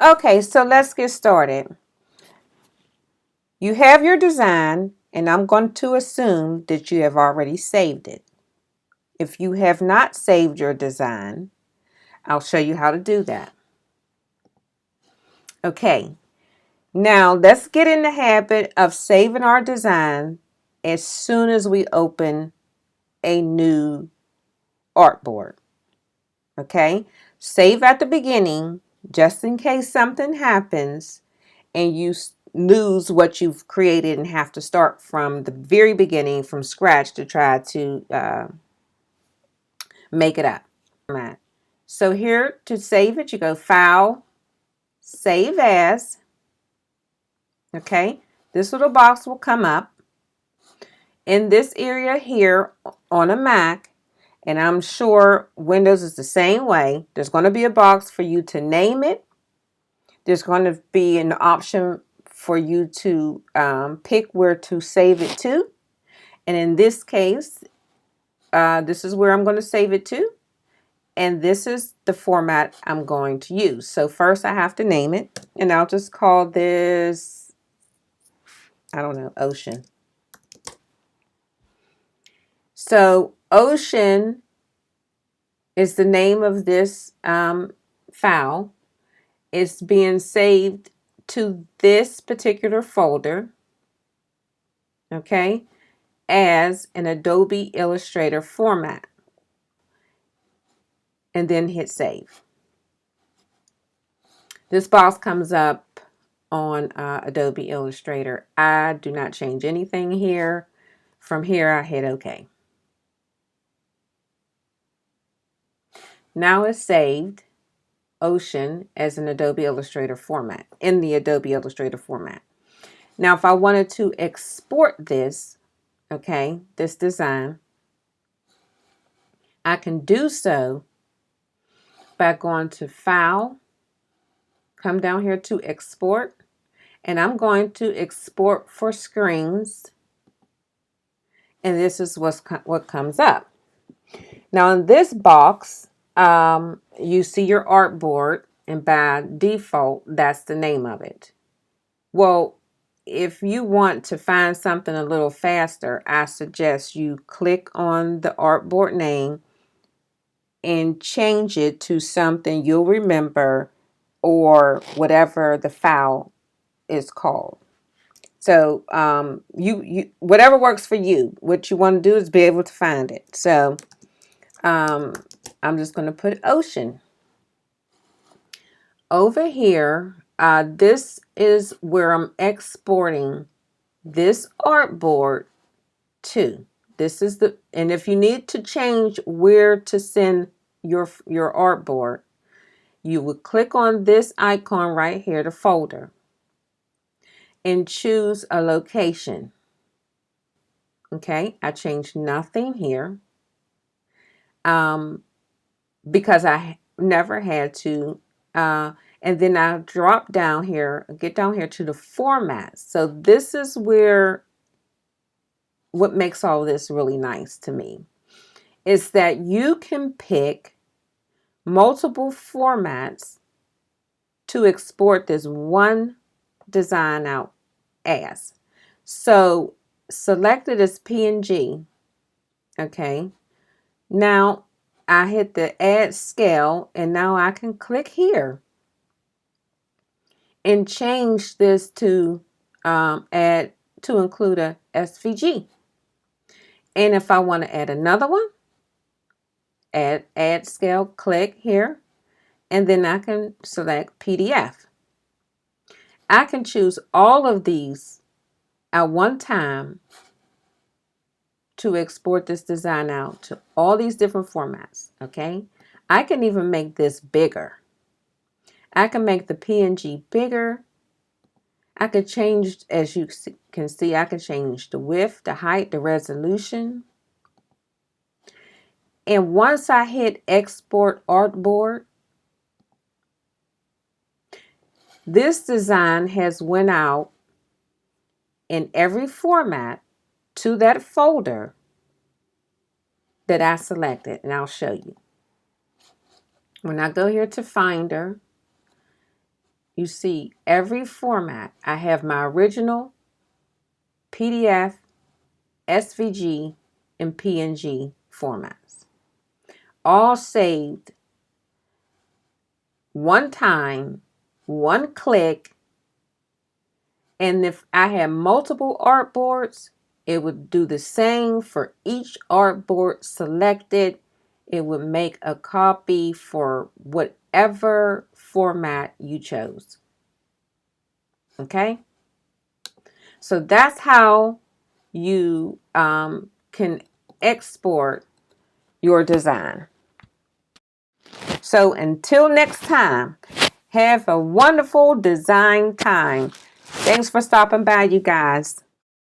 Okay, so let's get started. You have your design, and I'm going to assume that you have already saved it. If you have not saved your design, I'll show you how to do that. Okay, now let's get in the habit of saving our design as soon as we open a new artboard. Okay, save at the beginning just in case something happens and you lose what you've created and have to start from the very beginning from scratch to try to make it up. So here to save it, you go File, Save As. Okay, this little box will come up. In this area here on a Mac, and I'm sure Windows is the same way, there's going to be a box for you to name it. There's going to be an option for you to pick where to save it to. And in this case, this is where I'm going to save it to. And this is the format I'm going to use. So first I have to name it. And I'll just call this, I don't know, Ocean. So Ocean is the name of this file. It's being saved to this particular folder, okay, as an Adobe Illustrator format. And then hit save. This box comes up on Adobe Illustrator. I do not change anything here. From here, I hit OK. Now it's saved, Ocean, as an Adobe Illustrator format, in the Adobe Illustrator format. Now, if I wanted to export this, okay, this design, I can do so by going to File, come down here to Export, and I'm going to export for screens. And this is what comes up. Now in this box, you see your artboard, and by default, that's the name of it. Well, if you want to find something a little faster, I suggest you click on the artboard name and change it to something you'll remember or whatever the file is called. So you whatever works for you. What you want to do is be able to find it. So I'm just going to put Ocean. Over here, this is where I'm exporting this artboard to. This is the, and if you need to change where to send your artboard, you would click on this icon right here, the folder, and choose a location. Okay, I changed nothing here because I never had to. And then I drop down here, get down here to the format. So this is where what makes all this really nice to me is that you can pick multiple formats to export this one design out as. So select it as PNG. Okay. Now I hit the add scale, and now I can click here and change this to add to include a SVG. And if I want to add another one, add scale, click here, and then I can select PDF. I can choose all of these at one time to export this design out to all these different formats. Okay, I can even make this bigger. I can make the PNG bigger. I could change, as you can see, I can change the width, the height, the resolution. And once I hit export artboard, this design has went out in every format to that folder that I selected, and I'll show you. When I go here to Finder, you see every format. I have my original, PDF, SVG, and PNG formats, all saved one time, one click. And if I had multiple artboards, it would do the same for each artboard selected. It would make a copy for whatever format you chose. Okay? So that's how you can export your design. So until next time, have a wonderful design time. Thanks for stopping by, you guys.